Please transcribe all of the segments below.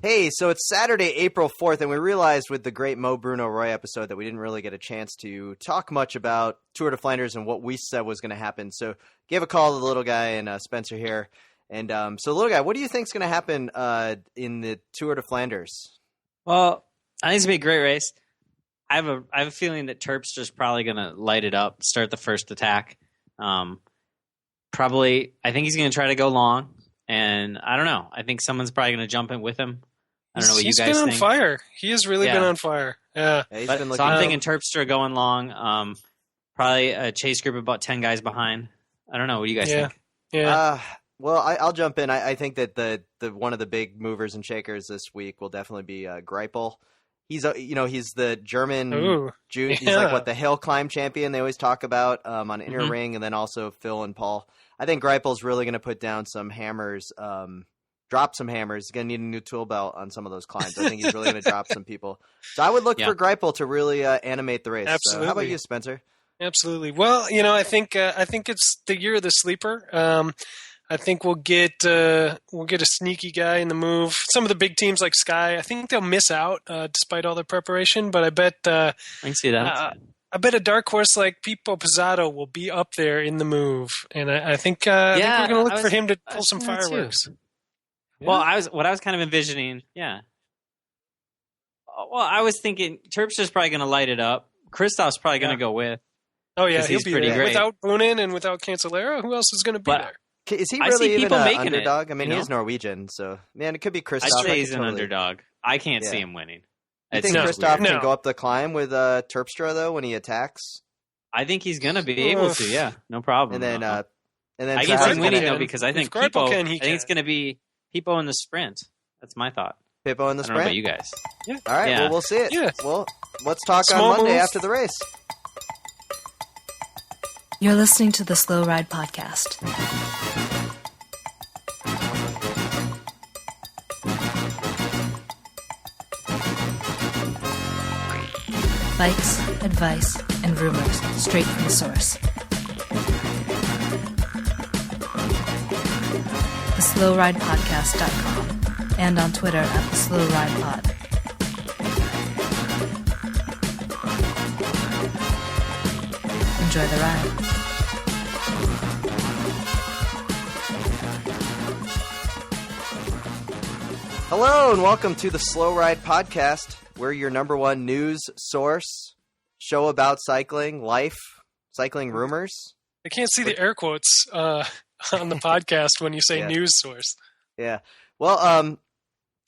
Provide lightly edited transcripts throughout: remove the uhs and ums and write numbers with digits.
Hey, so it's Saturday, April 4th, and we realized with the great Mo Bruno Roy episode that we didn't really get a chance to talk much about Tour de Flanders and what we said was going to happen. So gave a call to the little guy and Spencer here. And so little guy, what do you think is going to happen in the Tour de Flanders? Well, I think it's going to be a great race. I have a feeling that Terpster's probably going to light it up, start the first attack. Probably, I think he's going to try to go long. And I don't know. I think someone's probably going to jump in with him. I don't know what you guys think. He's been on fire. He has really been on fire. Yeah. He's But, been so looking I'm thinking Terpster going long. Probably a chase group of about 10 guys behind. I don't know. What do you guys think? Yeah. Well, I'll jump in. I think that the one of the big movers and shakers this week will definitely be Greipel. He's he's the German Jew. He's like the hill climb champion they always talk about on Inner Ring, and then also Phil and Paul. I think Greipel's really going to put down some hammers, drop some hammers. He's going to need a new tool belt on some of those climbs. I think he's really going to drop some people. So I would look for Greipel to really animate the race. Absolutely. So how about you, Spencer? Absolutely. Well, I think it's the year of the sleeper. I think we'll get a sneaky guy in the move. Some of the big teams like Sky, I think they'll miss out despite all their preparation. But I bet I can see that. I bet a dark horse like Pippo Pizzato will be up there in the move, and I think we're going to look for him to pull some fireworks. Yeah. Well, I was kind of envisioning, yeah. Well, I was thinking Terpster's probably going to light it up. Christoph's probably going to go with. Oh yeah, he'll be pretty there. great. Without Boonen and without Cancellara, who else is going to be there? Is he really even an underdog? It, I mean, he's Norwegian, so man, it could be Christoph. I'd say he's an underdog. I can't see him winning. You think Christoph can go up the climb with Terpstra though when he attacks? I think he's going to be able to. Yeah, no problem. And then I can see him winning though because I think Pippo. I think it's going to be Pippo in the sprint. That's my thought. Pippo in the sprint. I don't know about you guys. Yeah. All right. Yeah. Well, we'll see it. Yeah. Well, let's talk on Monday after the race. You're listening to the Slow Ride Podcast. Bikes, advice, and rumors straight from the source. TheSlowRidePodcast.com and on Twitter at TheSlowRidePod. Enjoy the ride. Hello and welcome to the Slow Ride Podcast. We're your number one news source, show about cycling, life, cycling rumors. I can't see the air quotes on the podcast when you say news source. Yeah. Well,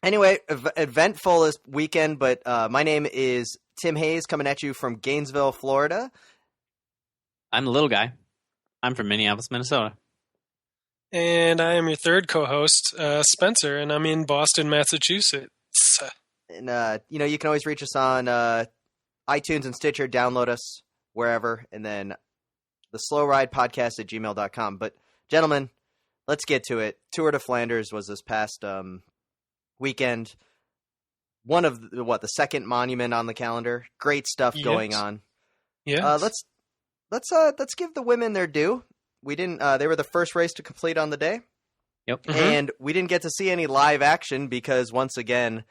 anyway, eventful this weekend, but my name is Tim Hayes coming at you from Gainesville, Florida. I'm the little guy. I'm from Minneapolis, Minnesota. And I am your third co-host, Spencer, and I'm in Boston, Massachusetts. And, you can always reach us on iTunes and Stitcher, download us wherever, and then the slowridepodcast@gmail.com. But, gentlemen, let's get to it. Tour de Flanders was this past weekend. One of, the second monument on the calendar. Great stuff going on. Yeah. Let's give the women their due. We didn't. They were the first race to complete on the day. Yep. And we didn't get to see any live action because, once again,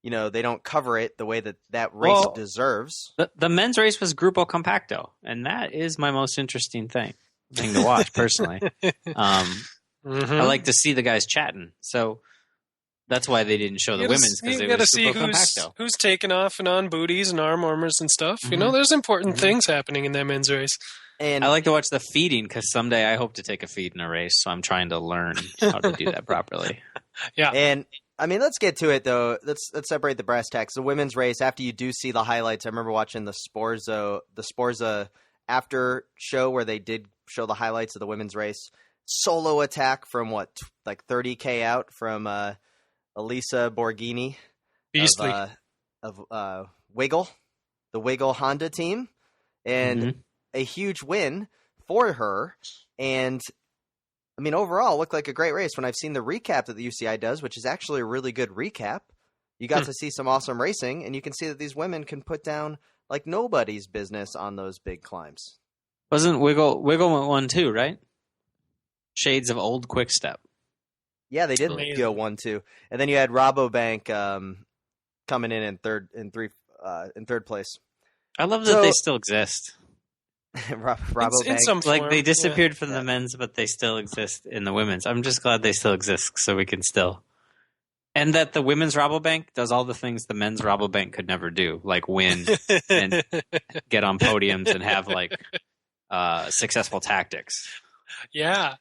they don't cover it the way that race deserves. The men's race was Gruppo Compacto, and that is my most interesting thing to watch personally. I like to see the guys chatting, so that's why they didn't show the women's, because they were see who's taking off and on booties and arm warmers and stuff. There's important things happening in that men's race. And I like to watch the feeding because someday I hope to take a feed in a race, so I'm trying to learn how to do that properly. Yeah. And I mean, let's get to it though. Let's separate the brass tacks. The women's race, after you do see the highlights, I remember watching the Sporza after show where they did show the highlights of the women's race. Solo attack from 30K out from Elisa Borghini Beastly. of Wiggle, the Wiggle Honda team, and a huge win for her. And I mean, overall, it looked like a great race. When I've seen the recap that the UCI does, which is actually a really good recap, you got to see some awesome racing, and you can see that these women can put down like nobody's business on those big climbs. Wasn't Wiggle went one too, right? Shades of old Quick Step. Yeah, they did go 1-2, and then you had Rabobank coming in third place. I love that they still exist. Rabobank, in some form, like they disappeared from the men's, but they still exist in the women's. I'm just glad they still exist, so we can still, and that the women's Rabobank does all the things the men's Rabobank could never do, like win and get on podiums and have like successful tactics. Yeah.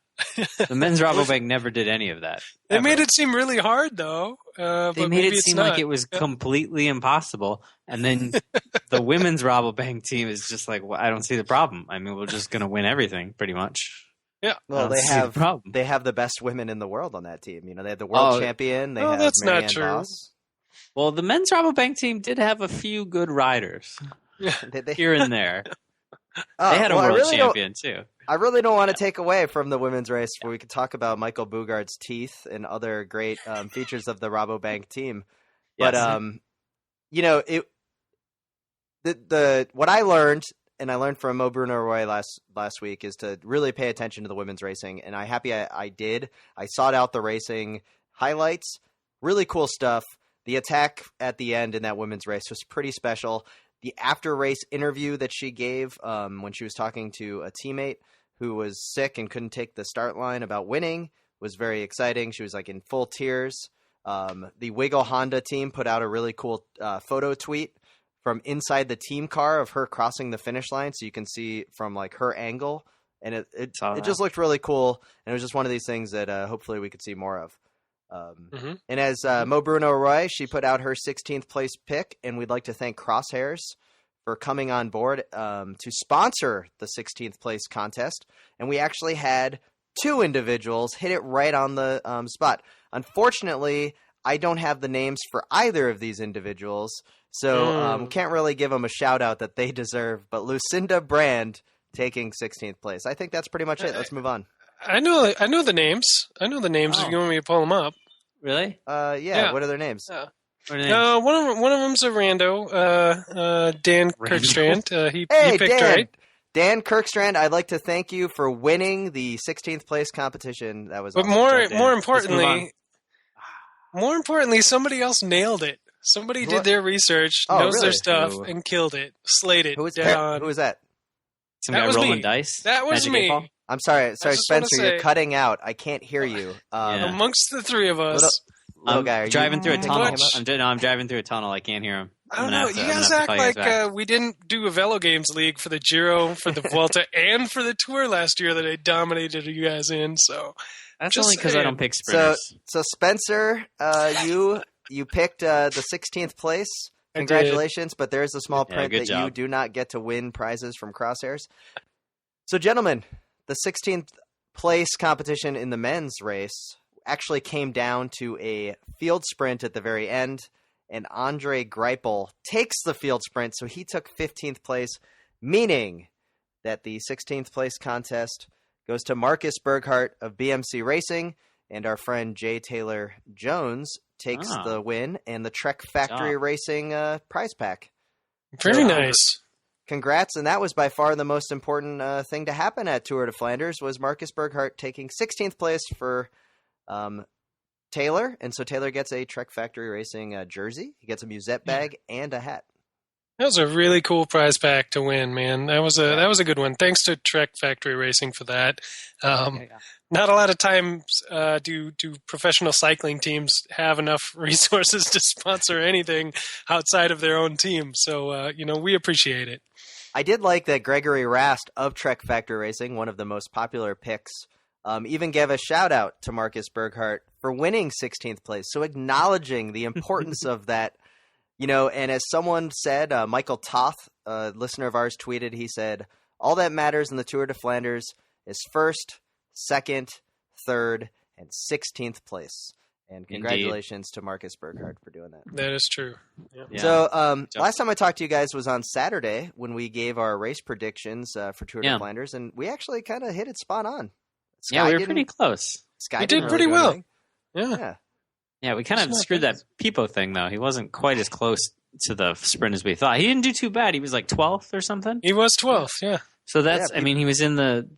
The men's Rabobank never did any of that. They made it seem really hard, though. They made it seem like it was completely impossible. And then the women's Rabobank team is just like, well, I don't see the problem. I mean, we're just going to win everything, pretty much. Yeah. Well, they have the best women in the world on that team. You know, they have the world champion. They have that's Marianne not true. Vos. Well, the men's Rabobank team did have a few good riders here and there. They had a world champion, too. I really don't want to take away from the women's race where we could talk about Michael Bugard's teeth and other great features of the Rabobank team. But, you know, what I learned, and I learned from Mo Bruno Roy last week, is to really pay attention to the women's racing. And I'm happy I did. I sought out the racing highlights. Really cool stuff. The attack at the end in that women's race was pretty special. The after-race interview that she gave when she was talking to a teammate who was sick and couldn't take the start line about winning was very exciting. She was like in full tears. The Wiggle Honda team put out a really cool photo tweet from inside the team car of her crossing the finish line, so you can see from like her angle, and it just looked really cool. And it was just one of these things that hopefully we could see more of. And as Mo Bruno Roy, she put out her 16th place pick, and we'd like to thank Cxhairs for coming on board to sponsor the 16th place contest. And we actually had 2 individuals hit it right on the spot. Unfortunately, I don't have the names for either of these individuals, so can't really give them a shout out that they deserve. But Lucinda Brand taking 16th place. I think that's pretty much it. Let's move on. I know the names. I know the names if you want me to pull them up. Really? Yeah. What are their names? One of them's a rando, Dan Kirkstrand. He picked Dan. right. Dan Kirkstrand, I'd like to thank you for winning the 16th place competition. That was. But awesome. more importantly, somebody else nailed it. Somebody did their research, knows their stuff, and killed it. Slayed it. Who was that? Some guy rolling dice. That was Magic me. I'm sorry, Spencer. You're cutting out. I can't hear you. Amongst the three of us. Little guy, I'm driving through a tunnel. I'm driving through a tunnel. I can't hear him. I don't know. You guys act like we didn't do a Velo Games League for the Giro, for the Vuelta, and for the Tour last year that I dominated you guys in. So that's only because I don't pick sprinters. So Spencer, you picked the 16th place. Congratulations, but there's a small print that you do not get to win prizes from Cxhairs. So, gentlemen, the 16th place competition in the men's race actually came down to a field sprint at the very end, and Andre Greipel takes the field sprint, so he took 15th place, meaning that the 16th place contest goes to Marcus Berghardt of BMC Racing, and our friend Jay Taylor Jones takes the win and the Trek Factory Racing prize pack. Very nice. Congrats, and that was by far the most important thing to happen at Tour de Flanders was Marcus Berghardt taking 16th place for Taylor, and so Taylor gets a Trek Factory Racing jersey. He gets a musette bag and a hat. That was a really cool prize pack to win, man. That was a good one. Thanks to Trek Factory Racing for that. Not a lot of times do professional cycling teams have enough resources to sponsor anything outside of their own team. So, we appreciate it. I did like that Gregory Rast of Trek Factory Racing, one of the most popular picks, even gave a shout out to Marcus Berghardt for winning 16th place. So acknowledging the importance of that, and as someone said, Michael Toth, a listener of ours, tweeted, he said, all that matters in the Tour de Flanders is first, second, third, and 16th place. And congratulations to Marcus Berghardt for doing that. That is true. Yeah. So last time I talked to you guys was on Saturday when we gave our race predictions for Tour de Flanders, and we actually kind of hit it spot on. Sky we were pretty close. Sky did pretty well. Yeah, we kind of screwed that Pipo thing, though. He wasn't quite as close to the sprint as we thought. He didn't do too bad. He was like 12th or something. He was 12th, yeah. So that's, I mean, he was in the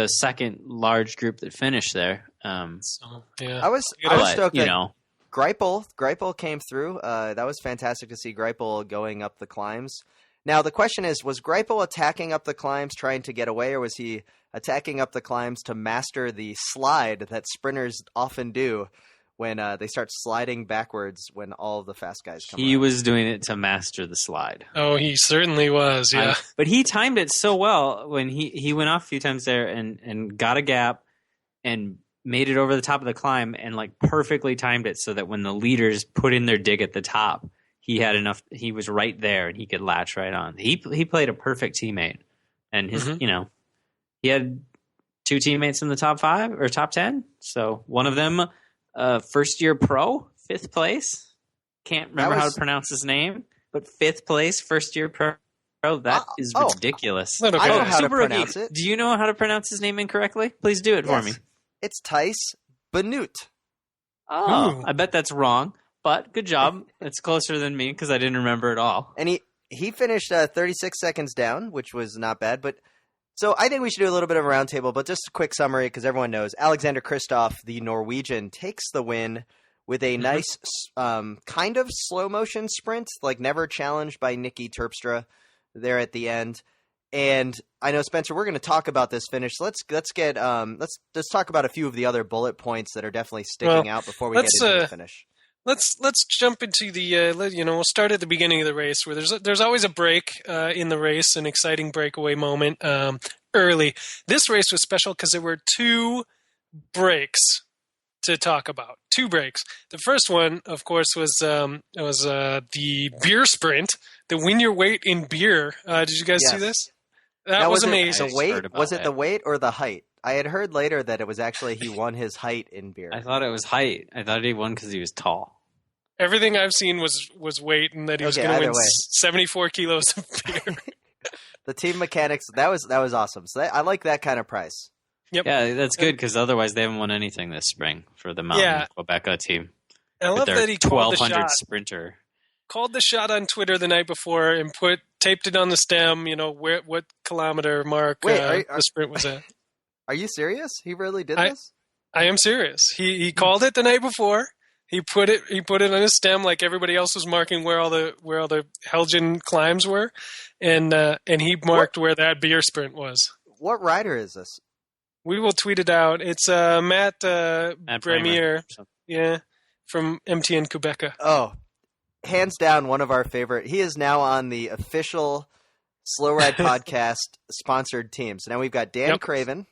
second large group that finished there. So, yeah. I was stoked you that know, Greipel came through. That was fantastic to see Greipel going up the climbs. Now the question is, was Greipel attacking up the climbs trying to get away, or was he attacking up the climbs to master the slide that sprinters often do when they start sliding backwards when all of the fast guys come He around? was doing it to master the slide. Oh, he certainly was, yeah. But he timed it so well when he went off a few times there and got a gap and made it over the top of the climb and like perfectly timed it so that when the leaders put in their dig at the top, he had enough. He was right there and he could latch right on. He played a perfect teammate, and his he had 2 teammates in the top 5 or top 10. So one of them, first year pro, 5th place. Can't remember how to pronounce his name, but 5th place, first year pro. That is ridiculous. I know how to pronounce it. Do you know how to pronounce his name incorrectly? Please do it for me. It's Thijs Benoot. Oh, I bet that's wrong, but good job. It's closer than me because I didn't remember it all. And he finished 36 seconds down, which was not bad. But so I think we should do a little bit of a roundtable, but just a quick summary because everyone knows Alexander Kristoff, the Norwegian, takes the win with a nice kind of slow motion sprint, like never challenged by Nicky Terpstra there at the end. And I know, Spencer, we're going to talk about this finish. Let's talk about a few of the other bullet points that are definitely sticking out before we get into the finish. Let's jump into the we'll start at the beginning of the race where there's always a break in the race, an exciting breakaway moment early. This race was special because there were 2 breaks to talk about. 2 breaks. The first one, of course, was the beer sprint, the win your weight in beer. Did you guys see this? That was amazing. The weight? Was it the weight or the height? I had heard later that it was actually he won his height in beer. I thought it was height. I thought he won because he was tall. Everything I've seen was weight, and that he was going to win 74 kilos of beer. The team mechanics, that was awesome. So I like that kind of price. Yep. Yeah, that's good because otherwise they haven't won anything this spring for the Mountain Quebeca team. I love that he called the 1,200 shot. Sprinter. Called the shot on Twitter the night before and taped it on the stem. What kilometer mark the sprint was at. Are you serious? He really did this? I am serious. He called it the night before. He put it on his stem like everybody else was marking where all the Helgen climbs were, and he marked where that beer sprint was. What rider is this? We will tweet it out. It's Matt Bremier, from MTN Quebeca. Oh, hands down one of our favorite. He is now on the official Slow Ride Podcast sponsored team. So now we've got Dan Craven.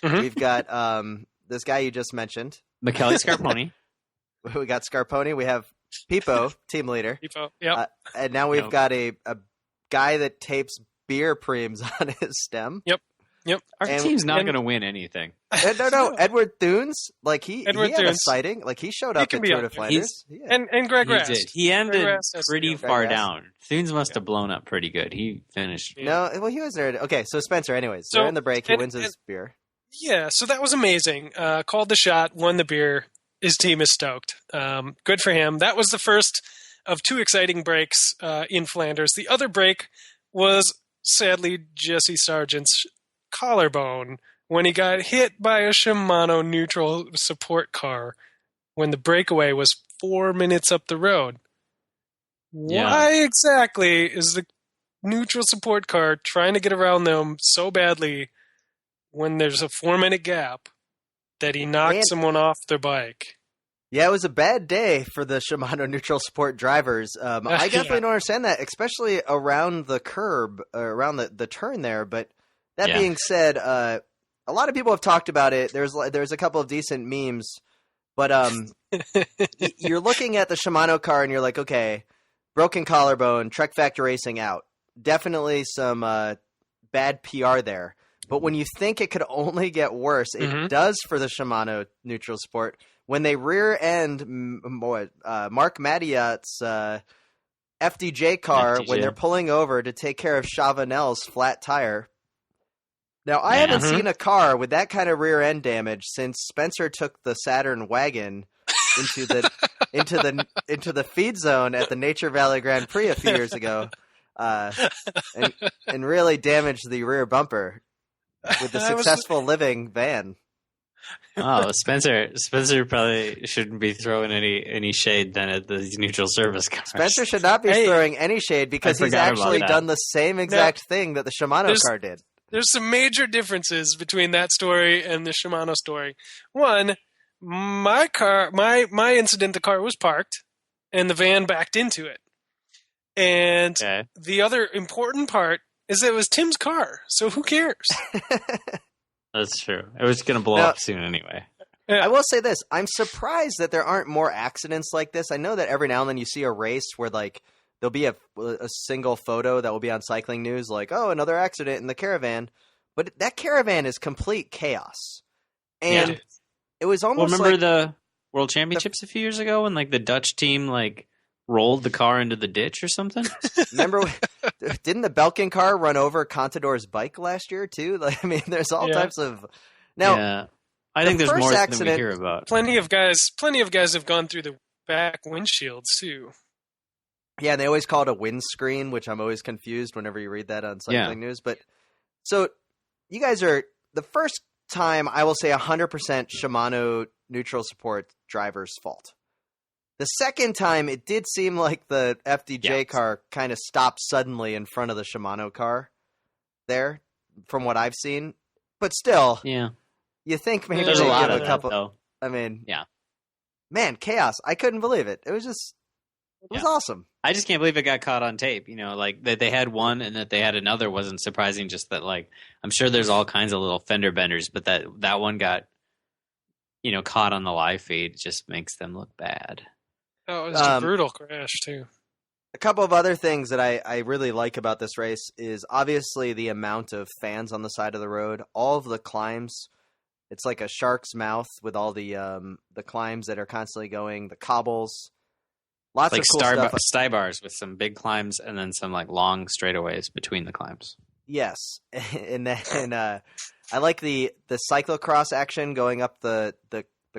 Mm-hmm. We've got this guy you just mentioned, Michele Scarponi. We got Scarponi. We have Pipo, team leader. Pipo, yep. And now we've got a guy that tapes beer preems on his stem. Yep. Our team's not going to win anything. No. Edward Thunes, like he had a sighting. Like he showed up at Tour de Flanders. And Greg Rast. He did. He ended pretty far down. Thunes must have blown up pretty good. He finished. No, well, he was there. Okay, so Spencer, anyways, they're in the break. He wins his beer. Yeah, so that was amazing. Called the shot, won the beer. His team is stoked. Good for him. That was the first of 2 exciting breaks in Flanders. The other break was, sadly, Jesse Sargent's collarbone when he got hit by a Shimano neutral support car when the breakaway was 4 minutes up the road. Yeah. Why exactly is the neutral support car trying to get around them so badly when there's a 4-minute gap that he knocked someone off their bike? Yeah, it was a bad day for the Shimano neutral support drivers. I definitely don't understand that, especially around the curb, around the turn there. But that being said, a lot of people have talked about it. There's a couple of decent memes, but you're looking at the Shimano car and you're like, okay, broken collarbone, Trek Factor Racing out. Definitely some bad PR there. But when you think it could only get worse, it does for the Shimano neutral support. When they rear end Mark Mattiot's FDJ car when they're pulling over to take care of Chavanel's flat tire. Now, I haven't seen a car with that kind of rear end damage since Spencer took the Saturn wagon into the feed zone at the Nature Valley Grand Prix a few years ago. and really damaged the rear bumper with the successful living van. Oh, Spencer probably shouldn't be throwing any shade then at these neutral service cars. Spencer should not be throwing any shade because he's actually done the same exact thing that the Shimano car did. There's some major differences between that story and the Shimano story. One, my incident, the car was parked and the van backed into it. And the other important part is that it was Tim's car, so who cares? That's true. It was going to blow up soon anyway. I will say this. I'm surprised that there aren't more accidents like this. I know that every now and then you see a race where like there'll be a single photo that will be on Cycling News like, oh, another accident in the caravan. But that caravan is complete chaos. And it was almost remember the World Championships a few years ago when like the Dutch team like rolled the car into the ditch or something? Remember, didn't the Belkin car run over Contador's bike last year too? Like, I mean, there's all types of. Now, I think there's more than we hear about. Plenty of guys have gone through the back windshields too. Yeah, and they always call it a windscreen, which I'm always confused whenever you read that on Cycling News. But so you guys are the first time I will say 100% Shimano neutral support driver's fault. The second time, it did seem like the FDJ car kind of stopped suddenly in front of the Shimano car there, from what I've seen. But still, you think maybe there's a lot of a couple. Though. I mean, man, chaos! I couldn't believe it. It was awesome. I just can't believe it got caught on tape. You know, like that they had one and that they had another wasn't surprising. Just that, like, I'm sure there's all kinds of little fender benders, but that one got, caught on the live feed just makes them look bad. Oh, it was a brutal crash, too. A couple of other things that I really like about this race is obviously the amount of fans on the side of the road. All of the climbs, it's like a shark's mouth with all the climbs that are constantly going, the cobbles. Lots of cool stuff. Sty bars with some big climbs and then some like long straightaways between the climbs. Yes. And then I like the cyclocross action going up the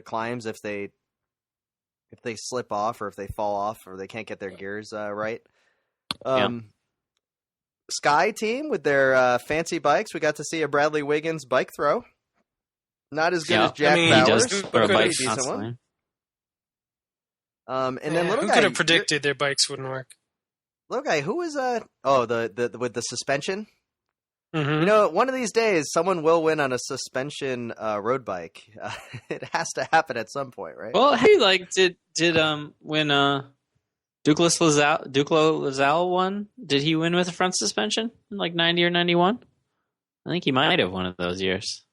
climbs if they slip off or if they fall off or they can't get their gears right. Sky team with their fancy bikes. We got to see a Bradley Wiggins bike throw. Not as good as Jack Bowers. He does throw bikes decent one. And then Little Guy, who could have predicted their bikes wouldn't work? Little Guy, who was the with the suspension? Mm-hmm. One of these days, someone will win on a suspension road bike. It has to happen at some point, right? Well, hey, like, did when Duclos Lazal won? Did he win with a front suspension in like 90 or 91? I think he might have one of those years.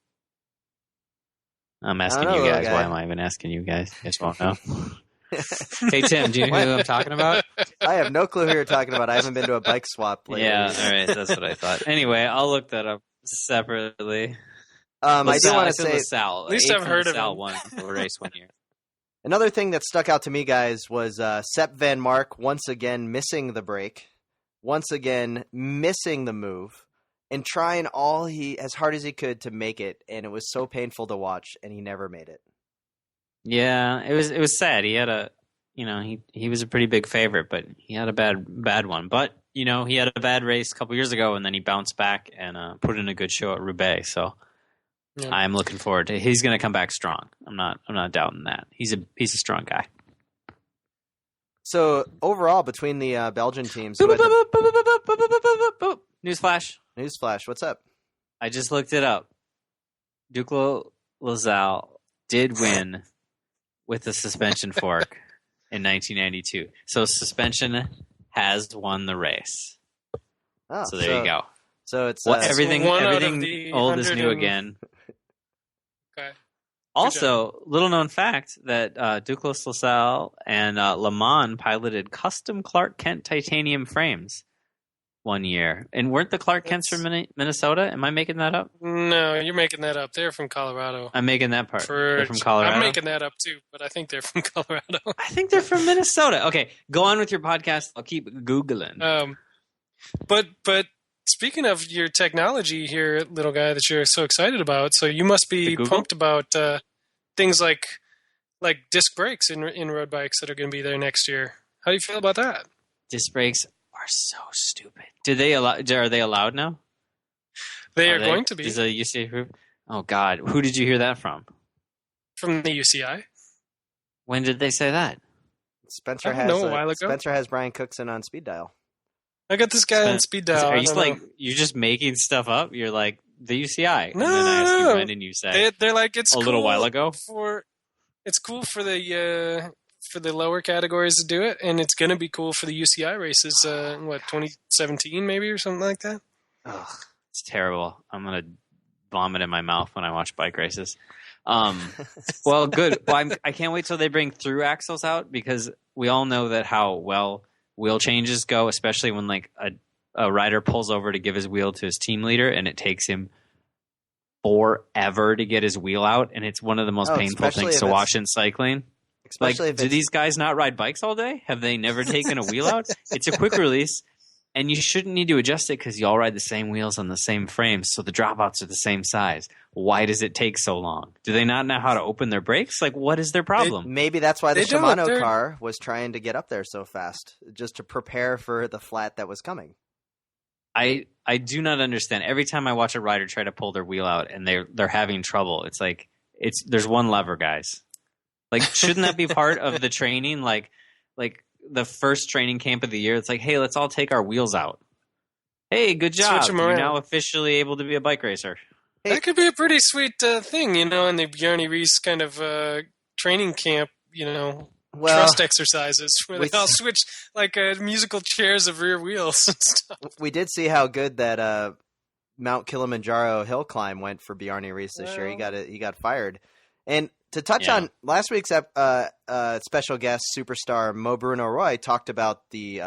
I'm asking you guys. Why am I even asking you guys? You guys won't know. Hey, Tim, do you know who I'm talking about? I have no clue who you're talking about. I haven't been to a bike swap lately. Yeah, all right. That's what I thought. Anyway, I'll look that up separately. I do want to say... LaSalle. At least I've heard of him. Won the race one year. Another thing that stuck out to me, guys, was Sepp Van Mark once again missing the break, once again missing the move, and trying as hard as he could to make it, and it was so painful to watch, and he never made it. Yeah, it was sad. He had he was a pretty big favorite, but he had a bad one. But he had a bad race a couple years ago, and then he bounced back and put in a good show at Roubaix. So I'm looking forward to. He's going to come back strong. I'm not doubting that. He's a strong guy. So overall, between the Belgian teams, Newsflash. What's up? I just looked it up. Duclos Lazal did win with the suspension fork in 1992. So suspension has won the race. Oh, so there you go. So it's everything old is new again. Okay. Also, little known fact that Duclos Lazal and Le Mans piloted custom Clark Kent titanium frames one year. And weren't the Clark Kents from Minnesota? Am I making that up? No, you're making that up. They're from Colorado. I'm making that part. They're from Colorado? I'm making that up too, but I think they're from Colorado. I think they're from Minnesota. Okay, go on with your podcast. I'll keep Googling. But speaking of your technology here, Little Guy, that you're so excited about, so you must be pumped about things like disc brakes in road bikes that are going to be there next year. How do you feel about that? Disc brakes are are so stupid. Are they allowed now? They are going to be. Is a UCI group? Oh God, who did you hear that from? From the UCI. When did they say that? Spencer a while ago. Spencer has Brian Cookson on speed dial. I got this guy on speed dial. Are you you're just making stuff up? You're like the UCI. No, and then I ask you when, and you say they're like it's cool little while ago. It's cool for the lower categories to do it, and it's going to be cool for the UCI races. 2017 maybe or something like that. Ugh, it's terrible. I'm gonna vomit in my mouth when I watch bike races. Well, good. Well, I can't wait till they bring through axles out, because we all know that how well wheel changes go, especially when like a rider pulls over to give his wheel to his team leader, and it takes him forever to get his wheel out, and it's one of the most painful things to watch in cycling. Like, do these guys not ride bikes all day? Have they never taken a wheel out? It's a quick release, and you shouldn't need to adjust it because you all ride the same wheels on the same frames, so the dropouts are the same size. Why does it take so long? Do they not know how to open their brakes? Like, what is their problem? Maybe that's why the Shimano car was trying to get up there so fast, just to prepare for the flat that was coming. I do not understand. Every time I watch a rider try to pull their wheel out and they're having trouble, it's like there's one lever, guys. Like, shouldn't that be part of the training? Like the first training camp of the year, it's like, hey, let's all take our wheels out. Hey, good job. You're now officially able to be a bike racer. Hey. That could be a pretty sweet thing, in the Bjarne Riis kind of training camp, trust exercises where they all switch like musical chairs of rear wheels and stuff. We did see how good that Mount Kilimanjaro hill climb went for Bjarne Riis this year. He got fired. And to touch on last week's special guest superstar Mo Bruno Roy talked about the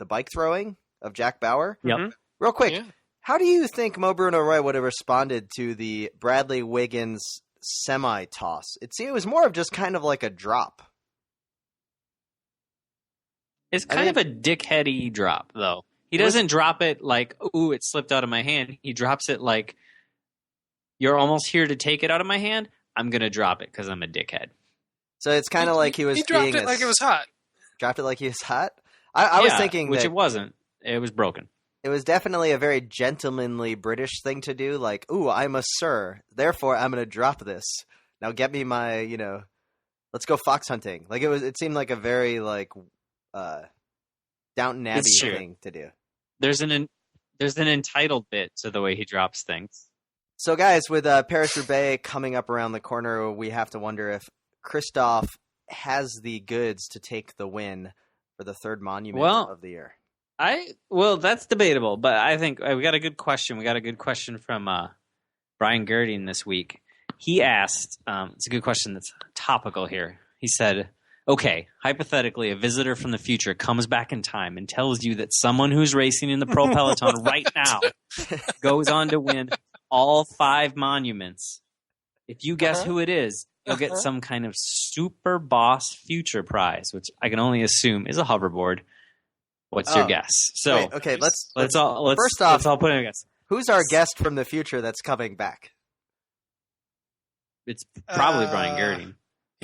bike throwing of Jack Bauer. Yep. Real quick, how do you think Mo Bruno Roy would have responded to the Bradley Wiggins semi-toss? It was more of just kind of like a drop. It's kind of a dickheady drop, though. He doesn't drop it like, ooh, it slipped out of my hand. He drops it like, you're almost here to take it out of my hand. I'm going to drop it because I'm a dickhead. So it's kind of like he dropped it like it was hot. Dropped it like he was hot? I was thinking which it wasn't. It was broken. It was definitely a very gentlemanly British thing to do. Like, ooh, I'm a sir. Therefore, I'm going to drop this. Now get me my, let's go fox hunting. Like, it seemed like a very, like, Downton Abbey thing to do. There's an entitled bit to the way he drops things. So, guys, with Paris-Roubaix coming up around the corner, we have to wonder if Christophe has the goods to take the win for the third monument of the year. That's debatable, but I think we got a good question. We got a good question from Brian Gerding this week. He asked, it's a good question that's topical here. He said, okay, hypothetically, a visitor from the future comes back in time and tells you that someone who's racing in the pro peloton right now goes on to win all 5 monuments. If you guess who it is, you'll get some kind of super boss future prize, which I can only assume is a hoverboard. What's your guess? So, wait, okay, let's first off, let's all put in a guess. Who's our guest from the future that's coming back? It's probably Brian Gerding.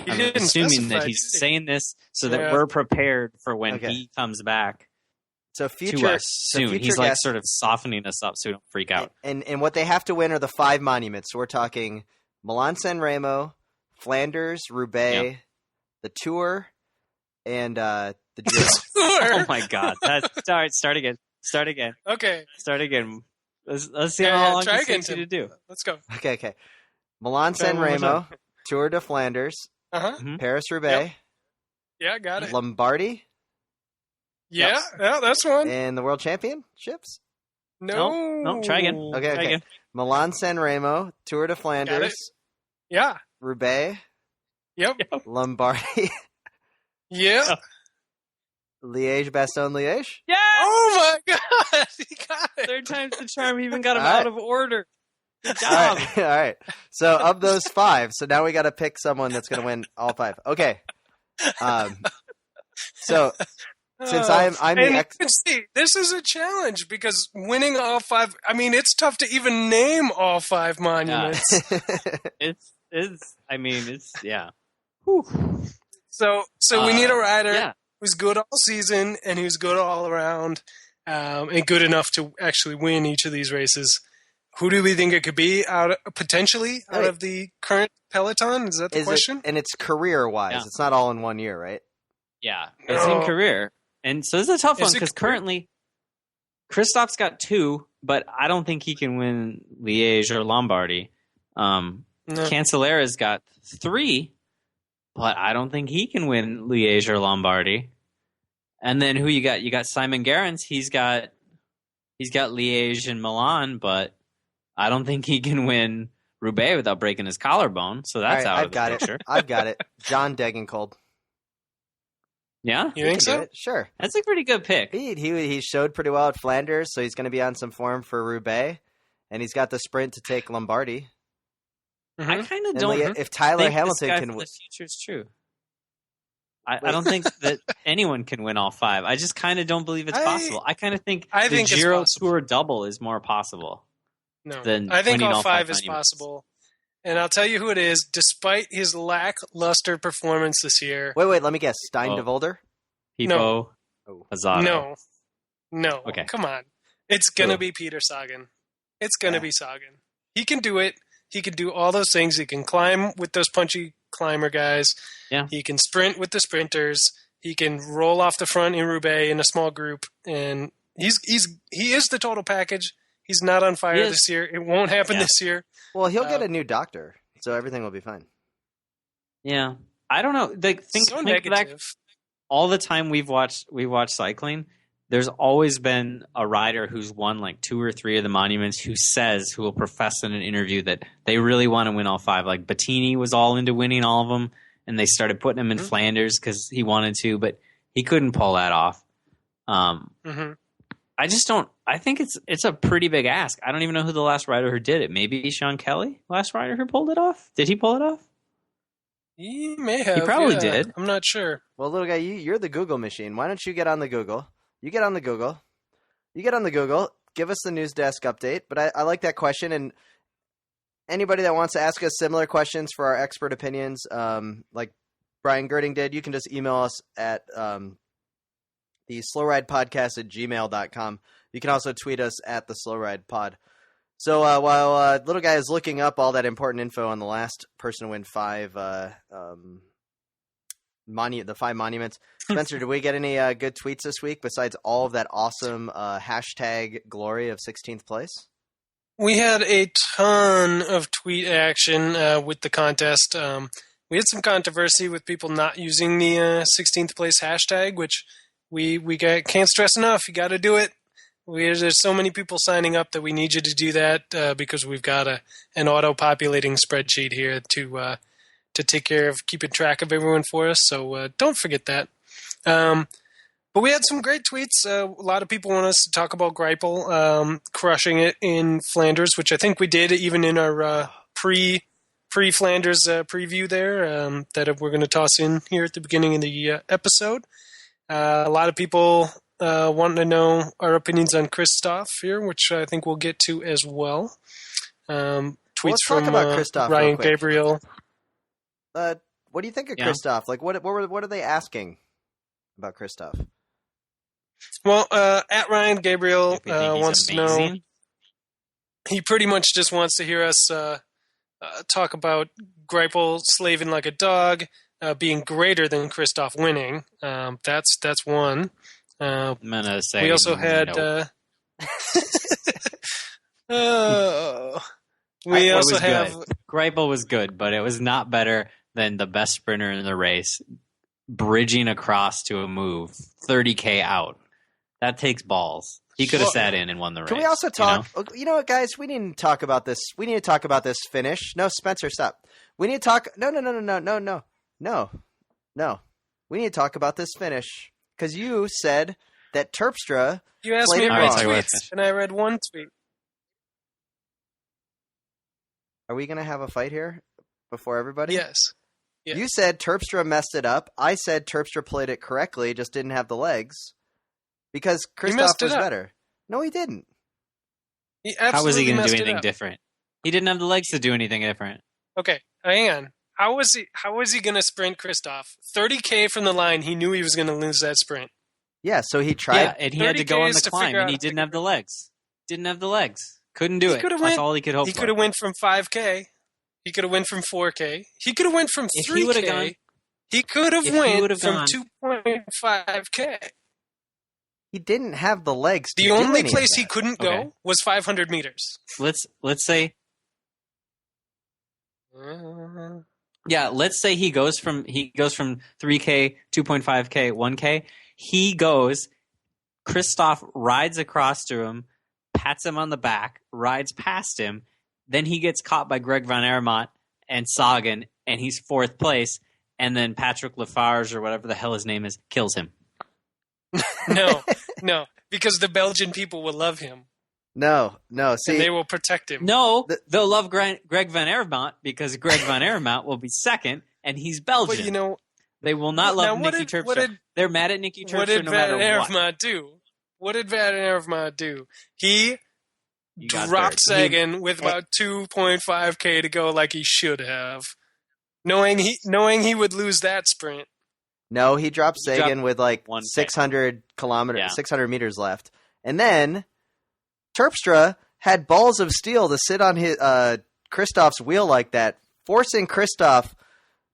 I'm assuming that he's saying this so that we're prepared for when he comes back. So to us soon. He's like sort of softening us up so we don't freak out. And what they have to win are the 5 monuments. So we're talking Milan-San Remo, Flanders, Roubaix, the Tour, and the Giro. Oh my God! Start again. Okay. Start again. Let's see how long it takes you to do. Let's go. Okay. Milan-San Remo, Tour de Flanders, Paris-Roubaix. Yeah, got it. Lombardy. Yeah, that's one. And the World Championships? No. Try again. Okay. Again. Milan-San Remo, Tour de Flanders. Yeah. Roubaix. Yep. Lombardy. Yeah. Liège-Bastogne-Liège. Yeah. Oh my God! He got it. 3rd time's the charm. He even got him out of order. Good job. All right. So of those 5, so now we got to pick someone that's going to win all 5. Okay. So since I'm see, this is a challenge because winning all 5. I mean, it's tough to even name all 5 monuments. It's. I mean, it's. Yeah. So we need a rider. Yeah. who's good all season and who's good all around, and good enough to actually win each of these races. Who do we think it could be potentially out of the current peloton? Is that the question? And it's career-wise. Yeah. It's not all in 1 year, right? Yeah, it's in career. And so this is a tough one because currently Christoph's got 2, but I don't think he can win Liège or Lombardy. Cxhairs got 3, but I don't think he can win Liège or Lombardy. And then who you got? You got Simon Gerrans. He's got Liège and Milan, but I don't think he can win Roubaix without breaking his collarbone. So that's out of the picture. I've got it. John Degenkolb. Yeah? You think so? Sure. That's a pretty good pick. He showed pretty well at Flanders, so he's going to be on some form for Roubaix, and he's got the sprint to take Lombardy. Mm-hmm. I kind of don't. If Tyler think Hamilton this guy can from win, the future is true. I don't think that anyone can win all 5. I just kind of don't believe it's possible. I kind of think the Giro Tour double is more possible. No, I think all 5 is possible. And I'll tell you who it is, despite his lackluster performance this year. Wait, let me guess. Stein de Volder? Pipo? Azzato? No. Okay. Come on. It's going to be Peter Sagan. It's going to be Sagan. He can do it. He can do all those things. He can climb with those punchy climber guys. Yeah. He can sprint with the sprinters. He can roll off the front in Roubaix in a small group. And he is the total package. He's not on fire this year. It won't happen this year. Well, he'll get a new doctor, so everything will be fine. Yeah. I don't know. Think back all the time we've watched cycling, there's always been a rider who's won like 2 or 3 of the monuments who will profess in an interview that they really want to win all 5. Like Bettini was all into winning all of them, and they started putting him in Flanders because he wanted to, but he couldn't pull that off. I just don't. I think it's a pretty big ask. I don't even know who the last rider who did it. Maybe Sean Kelly, last rider who pulled it off. Did he pull it off? He may have. He probably did. I'm not sure. Well, little guy, you're the Google machine. Why don't you get on the Google? You get on the Google. Give us the news desk update. But I like that question. And anybody that wants to ask us similar questions for our expert opinions, like Brian Girding did, you can just email us at the slowridepodcast@gmail.com. You can also tweet us at the slowridepod. So while little guy is looking up all that important info on the last person to win 5 the 5 monuments, Spencer, did we get any good tweets this week besides all of that awesome hashtag glory of 16th place? We had a ton of tweet action with the contest. We had some controversy with people not using the 16th place hashtag, which we can't stress enough. You got to do it. There's so many people signing up that we need you to do that because we've got an auto-populating spreadsheet here to take care of keeping track of everyone for us. So don't forget that. But we had some great tweets. A lot of people want us to talk about Greipel crushing it in Flanders, which I think we did even in our pre-Flanders preview there that we're going to toss in here at the beginning of the episode. A lot of people wanting to know our opinions on Christoph here, which I think we'll get to as well. Tweets from Ryan Gabriel. What do you think of Christoph? Like, what are they asking about Christoph? Well, at Ryan Gabriel wants to know. He pretty much just wants to hear us talk about Greipel slaving like a dog, being greater than Christoph winning. That's one. I'm gonna say we also had. We also have. Greipel was good, but it was not better than the best sprinter in the race, bridging across to a move 30K out. That takes balls. He could have sat in and won the race. Can we also talk? You know what, guys? We need to talk about this. We need to talk about this finish. No, Spencer, stop. We need to talk. No. We need to talk about this finish because you said that Terpstra. You asked me to read tweets, and I read one tweet. Are we going to have a fight here before everybody? Yes. You said Terpstra messed it up. I said Terpstra played it correctly, just didn't have the legs. Because Christoph was better. No, he didn't. How was he going to do anything different? He didn't have the legs to do anything different. Okay, hang on. How was he going to sprint Christoph? 30K from the line, he knew he was going to lose that sprint. Yeah, so he tried. Yeah, and he had to go on the climb, and he didn't have the legs. Couldn't do it. That's all he could hope for. He could have went from 5K. He could have went from 4K. He could have went from 3K. He could have went from 2.5K. He didn't have the legs to The do only any of place that. he couldn't go was 500 meters. Let's say let's say he goes from 3K, 2.5K, 1K. He goes, Christoph rides across to him, pats him on the back, rides past him, then he gets caught by Greg Van Avermaet and Sagan, and he's 4th place, and then Patrick Lafarge, or whatever the hell his name is, kills him. No, because the Belgian people will love him. No. See, and they will protect him. No, they'll love Greg Van Avermaet because Greg Van Avermaet will be 2nd, and he's Belgian. But they will not love Nicky Terpstra. They're mad at Nicky Terpstra no matter what. What did Van Avermaet do? He dropped Sagan with about 2.5K to go, like he should have, knowing he would lose that sprint. No, he dropped Sagan with like 600 meters left, and then Terpstra had balls of steel to sit on his Christoph's wheel like that, forcing Christoph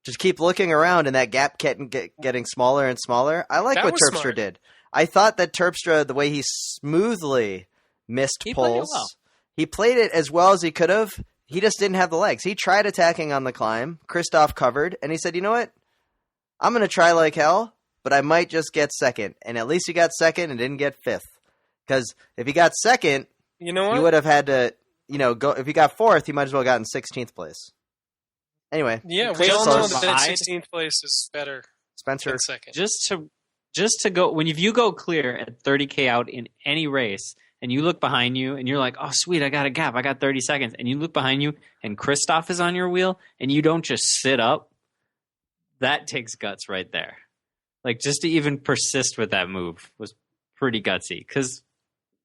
to keep looking around, and that gap getting smaller and smaller. I like what Terpstra did. I thought that Terpstra, the way he smoothly missed pulls, he played it as well as he could have. He just didn't have the legs. He tried attacking on the climb. Christoph covered, and he said, "You know what? I'm going to try like hell, but I might just get 2nd." And at least he got 2nd and didn't get 5th. Because if he got 2nd, you know what? He would have had to, go. If he got 4th, he might as well have gotten 16th place. Anyway. Yeah, we all know that 16th place is better Spencer, than 2nd. Just to go, if you go clear at 30K out in any race, and you look behind you, and you're like, oh, sweet, I got a gap. I got 30 seconds. And you look behind you, and Christoph is on your wheel, and you don't just sit up, that takes guts right there. Like, just to even persist with that move was pretty gutsy, because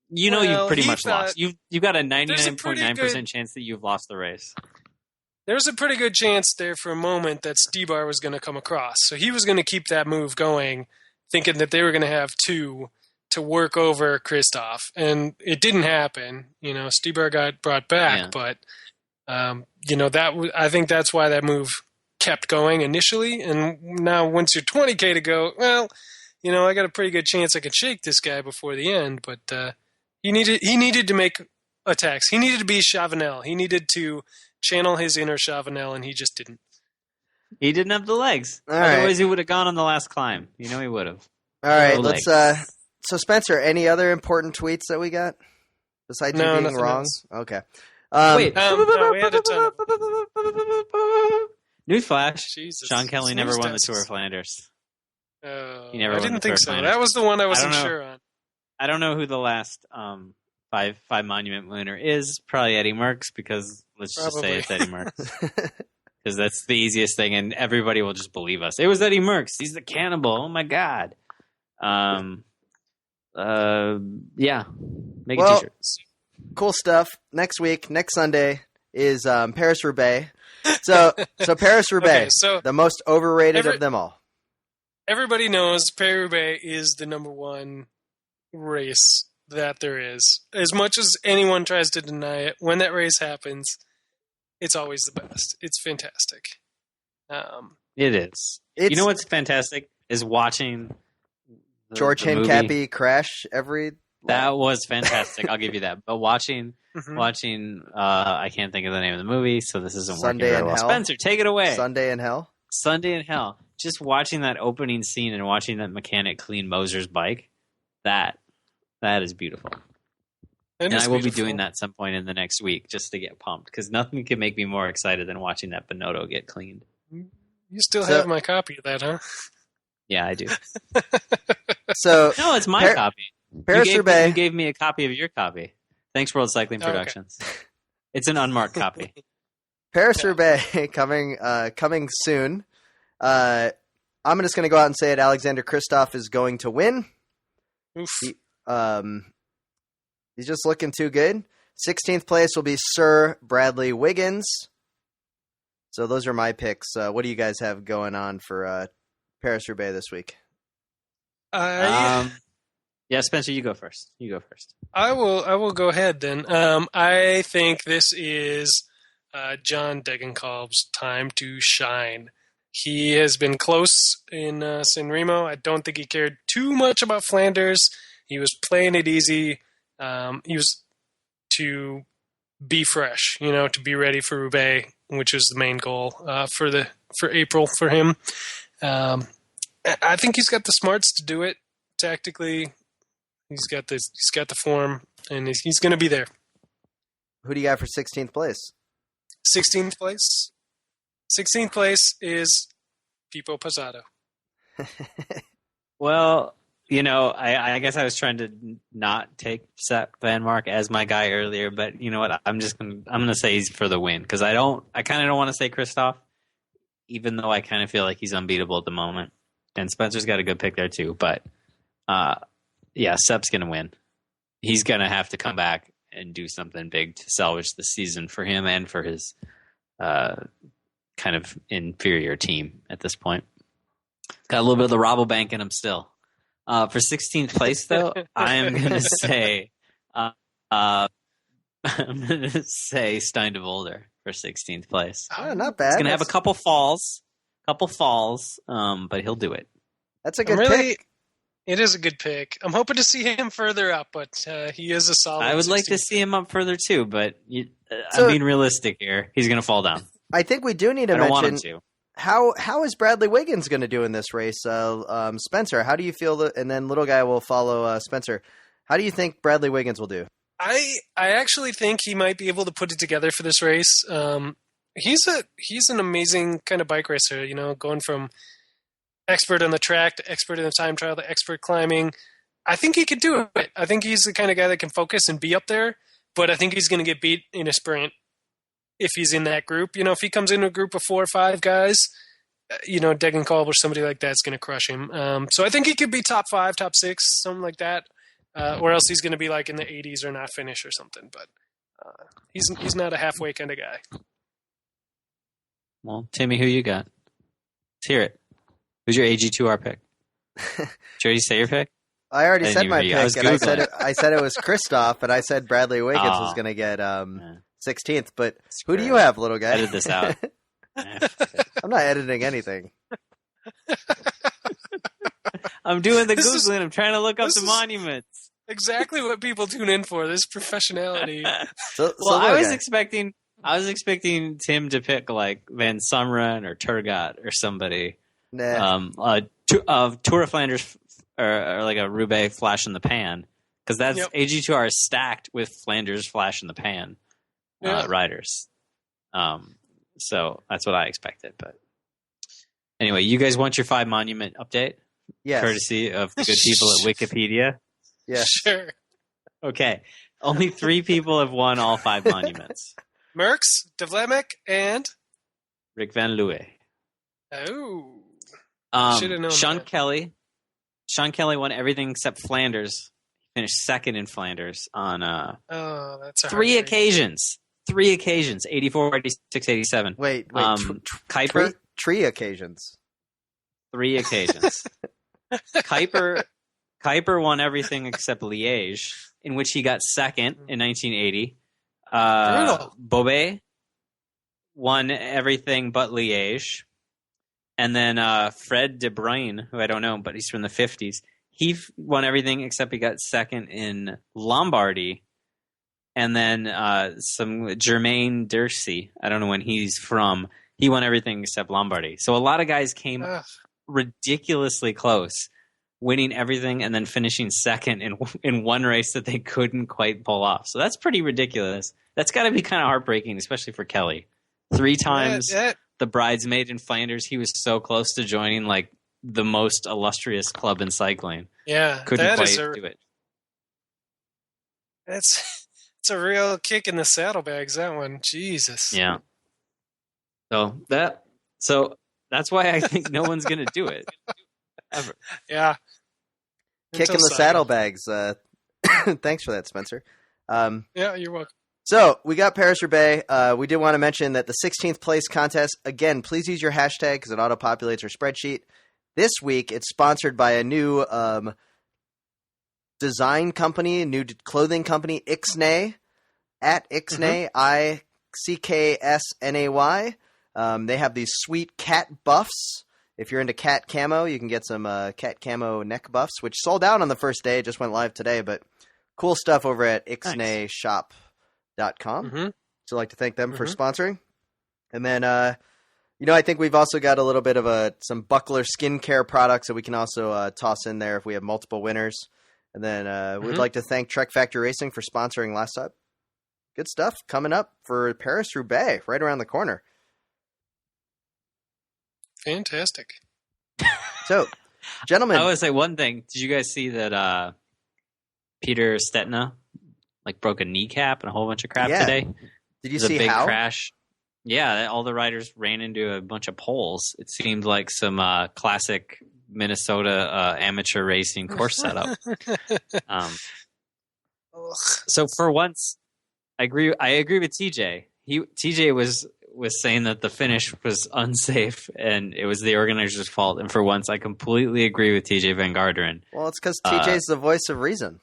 you've pretty much lost. You've got a 99.9% chance that you've lost the race. There's a pretty good chance there for a moment that Stybar was going to come across. So he was going to keep that move going, thinking that they were going to have 2 to work over Christoph. And it didn't happen. Stybar got brought back, but I think that's why that move kept going initially. And now once you're 20K to go, well, I got a pretty good chance I could shake this guy before the end, but he needed to make attacks. He needed to be Chavanel. He needed to channel his inner Chavanel, and he just didn't. He didn't have the legs. Otherwise, he would have gone on the last climb. He would have. All right, let's. So, Spencer, any other important tweets that we got besides you being wrong? Else. Okay. Wait. No, we had a ton of... Newsflash: Jesus. Sean Kelly never won the Tour of Flanders. He never I won didn't the think Tour so. of Flanders. That was the one I wasn't sure on. I don't know who the last five monument winner is. Probably Eddie Merckx, because let's just say it's Eddie Merckx. Because that's the easiest thing, and everybody will just believe us. It was Eddie Merckx. He's the cannibal. Oh my god. Yeah. Make t-shirts. Cool stuff. Next Sunday is Paris Roubaix. So Paris Roubaix, the most overrated of them all. Everybody knows Paris Roubaix is the number one race that there is. As much as anyone tries to deny it, when that race happens, it's always the best. It's fantastic. It is. You know what's fantastic is watching George Hincapie crash every. That was fantastic. I'll give you that. But watching, I can't think of the name of the movie, so this isn't Sunday working very in well. Hell. Spencer, take it away. Sunday in Hell. Sunday in Hell. Just watching that opening scene and watching that mechanic clean Moser's bike, that is beautiful. And I will be doing that some point in the next week just to get pumped, because nothing can make me more excited than watching that Bonotto get cleaned. You still have my copy of that, huh? Yeah, I do. So no, it's my copy. Paris-Roubaix. You gave me a copy of your copy. Thanks, World Cycling Productions. Okay. It's an unmarked copy. Paris-Roubaix coming soon. I'm just going to go out and say it. Alexander Kristoff is going to win. Oof. He's just looking too good. 16th place will be Sir Bradley Wiggins. So those are my picks. What do you guys have going on for Paris-Roubaix this week? Yeah, Spencer, you go first. I will go ahead then. I think this is John Degenkolb's time to shine. He has been close in San Remo. I don't think he cared too much about Flanders. He was playing it easy. He was to be fresh, to be ready for Roubaix, which is the main goal for April for him. I think he's got the smarts to do it tactically. He's got the form, and he's going to be there. Who do you got for 16th place? 16th place? 16th place is Pipo Posado. Well, I guess I was trying to not take Sepp Van Mark as my guy earlier, but you know what? I'm gonna say he's for the win because I kind of don't want to say Christoph, even though I kind of feel like he's unbeatable at the moment, and Spencer's got a good pick there too. But yeah, Sepp's gonna win. He's gonna have to come back and do something big to salvage the season for him and for his kind of inferior team at this point. Got a little bit of the Rabobank in him still. For 16th place, though, I am going to say Stein de Volder for 16th place. Oh, not bad. He's going to have a couple falls, but he'll do it. That's a good pick. It is a good pick. I'm hoping to see him further up, but he is a solid. I would like to see him up further too, but I'm being realistic here. He's going to fall down. I think we do need to mention how is Bradley Wiggins going to do in this race. Spencer, how do you feel? And then Little Guy will follow Spencer. How do you think Bradley Wiggins will do? I actually think he might be able to put it together for this race. He's an amazing kind of bike racer. Going from expert on the track to expert in the time trial to expert climbing. I think he could do it. I think he's the kind of guy that can focus and be up there. But I think he's going to get beat in a sprint if he's in that group. If he comes into a group of 4 or 5 guys, Degenkolb or somebody like that's going to crush him. So I think he could be top 5, top 6, something like that. Or else he's going to be like in the 80s or not finish or something. But he's not a halfway kind of guy. Well, Timmy, who you got? Let's hear it. Who's your AG2R pick? Did you already say your pick? I already said my pick, and I said it was Christoph, and I said Bradley Wiggins was going to get 16th. But who do you have, Little Guy? Edit this out. I'm not editing anything. I'm doing the Googling. I'm trying to look up the monuments. Exactly what people tune in for. This professionality. I was expecting Tim to pick like Van Sumeren or Turgot or somebody. Nah. Tour of Flanders or like a Roubaix flash in the pan, because that's AG2R is stacked with Flanders flash in the pan riders. So that's what I expected. But anyway, you guys want your 5 monument update? Yes. Courtesy of the good people at Wikipedia. Yes. Sure. Okay. Only 3 people have won all 5 monuments. Merckx, De Vlaeminck, and Rick Van Looy. Oh. Should have known that. Sean Kelly won everything except Flanders. He finished second in Flanders on that's 3 occasions. 3 occasions. 84, 86, 87. Wait. Kuiper? Tree occasions. 3 occasions. Kuiper won everything except Liège, in which he got second in 1980. Roubaix won everything but Liège. And then Fred De Bruyne, who I don't know, but he's from the 50s, he won everything except he got second in Lombardy. And then some Jermaine Dursey, I don't know when he's from, he won everything except Lombardy. So a lot of guys came ridiculously close, winning everything and then finishing second in one race that they couldn't quite pull off. So that's pretty ridiculous. That's got to be kind of heartbreaking, especially for Kelly. 3 times the bridesmaid in Flanders. He was so close to joining like the most illustrious club in cycling. Yeah, couldn't quite do it. It's a real kick in the saddlebags, that one. Jesus. Yeah. So that's why I think no one's going to do it ever. Yeah. Kick in the saddlebags. Thanks for that, Spencer. Yeah, you're welcome. So we got Paris-Roubaix. We did want to mention that the 16th place contest, again, please use your hashtag because it auto-populates our spreadsheet. This week, it's sponsored by a new design company, new clothing company, Icksnay, at Ixnay, Icksnay. They have these sweet cat buffs. If you're into cat camo, you can get some cat camo neck buffs, which sold out on the first day. It just went live today, but cool stuff over at Ixnayshop.com. So I'd like to thank them for sponsoring. And then, I think we've also got a little bit of some Buckler skincare products that we can also toss in there if we have multiple winners. And then we'd like to thank Trek Factory Racing for sponsoring last up. Good stuff coming up for Paris-Roubaix right around the corner. Fantastic. So, gentlemen. I would say one thing. Did you guys see that Peter Stetina broke a kneecap and a whole bunch of crap today? Did you see how? It was a big crash. Yeah, all the riders ran into a bunch of poles. It seemed like some classic Minnesota amateur racing course setup. So for once, I agree with TJ. TJ was saying that the finish was unsafe and it was the organizer's fault. And for once, I completely agree with TJ Van Garderen. Well, it's because TJ's the voice of reason.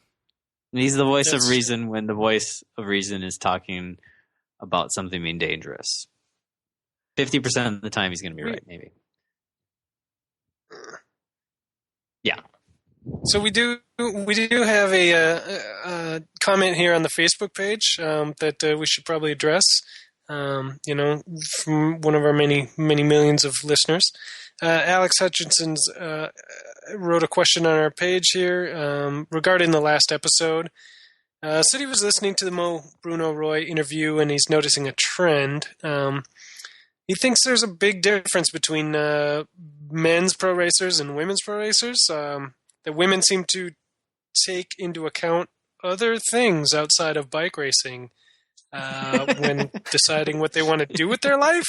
He's the voice of reason when the voice of reason is talking about something being dangerous. 50% of the time, he's going to be right, maybe. Yeah. So we do have a comment here on the Facebook page that we should probably address. From one of our many millions of listeners, Alex Hutchinson's wrote a question on our page here regarding the last episode. Said he was listening to the Mo Bruno Roy interview and he's noticing a trend. He thinks there's a big difference between men's pro racers and women's pro racers. That women seem to take into account other things outside of bike racing when deciding what they want to do with their life,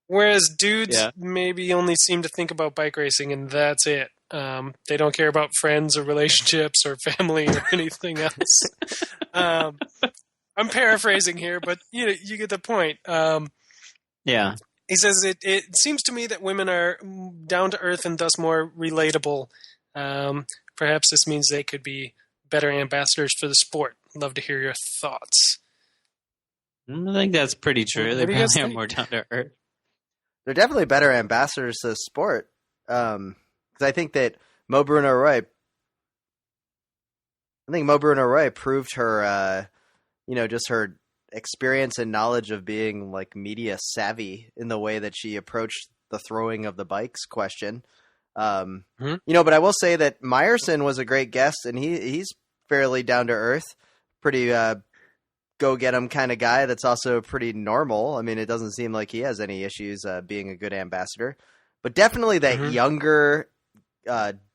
whereas dudes maybe only seem to think about bike racing and that's it. They don't care about friends or relationships or family or anything else. I'm paraphrasing here, but you get the point. Yeah. He says, it seems to me that women are down to earth and thus more relatable. Perhaps this means they could be better ambassadors for the sport. Love to hear your thoughts. I think that's pretty true. They probably are more down to earth. They're definitely better ambassadors to the sport. Because I think that Mo Bruno Roy proved her, just her experience and knowledge of being media savvy in the way that she approached the throwing of the bikes question. But I will say that Meyerson was a great guest and he's fairly down to earth, pretty go get 'em kind of guy. That's also pretty normal. I mean, it doesn't seem like he has any issues being a good ambassador, but definitely that younger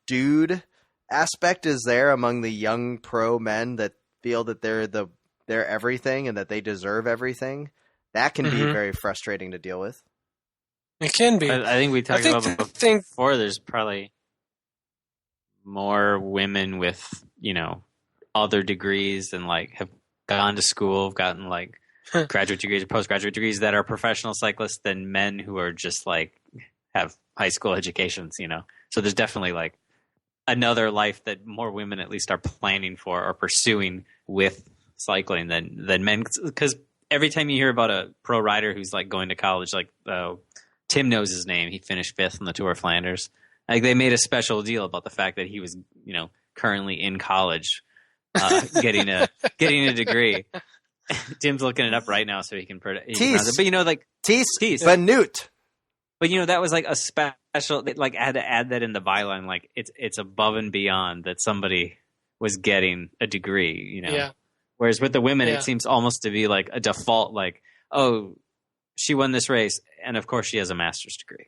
dude aspect is there among the young pro men that feel that they're everything and that they deserve everything. That can be very frustrating to deal with. It can be. I think we talked about before. There's probably more women with, other degrees and have gone to school, gotten graduate degrees or postgraduate degrees that are professional cyclists than men who are just have high school educations, So there's definitely another life that more women at least are planning for or pursuing with cycling than men. Because every time you hear about a pro rider who's going to college, Tim knows his name. He finished 5th on the Tour of Flanders. They made a special deal about the fact that he was, currently in college, getting a degree. Tim's looking it up right now so he can pronounce it. But Tees, but Newt. But that was a special. I had to add that in the byline. It's above and beyond that somebody was getting a degree. Yeah. Whereas with the women, it seems almost to be a default. Oh, she won this race, and of course she has a master's degree.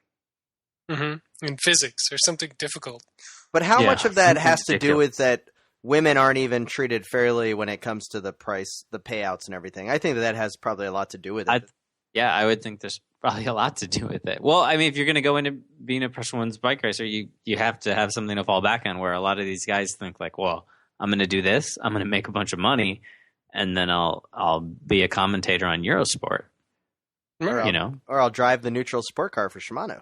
In physics or something difficult. But how much of that has to do with that women aren't even treated fairly when it comes to the price, the payouts and everything? I think that has probably a lot to do with it. I would think there's probably a lot to do with it. Well, I mean, if you're going to go into being a professional women's bike racer, you have to have something to fall back on, where a lot of these guys think well, I'm going to do this. I'm going to make a bunch of money. and then I'll be a commentator on Eurosport. Or I'll drive the neutral sport car for Shimano.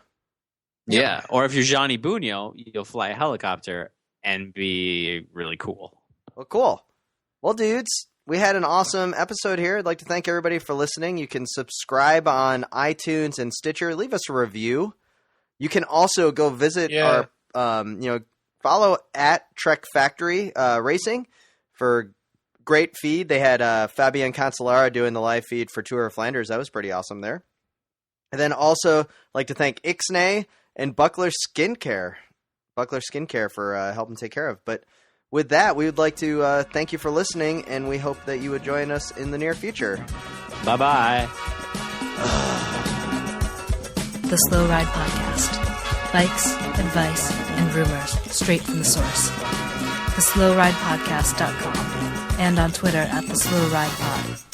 Yeah, or if you're Gianni Bugno, you'll fly a helicopter and be really cool. Well, cool. Well, dudes, we had an awesome episode here. I'd like to thank everybody for listening. You can subscribe on iTunes and Stitcher. Leave us a review. You can also go visit our, follow at Trek Factory Racing for great feed. They had Fabian Cancellara doing the live feed for Tour of Flanders. That was pretty awesome there. And then also like to thank Icksnay and Buckler Skincare for helping take care of. But with that, we would like to thank you for listening, and we hope that you would join us in the near future. Bye-bye. The Slow Ride Podcast. Bikes, advice, and rumors straight from the source. TheSlowRidePodcast.com and on Twitter at TheSlowRidePod.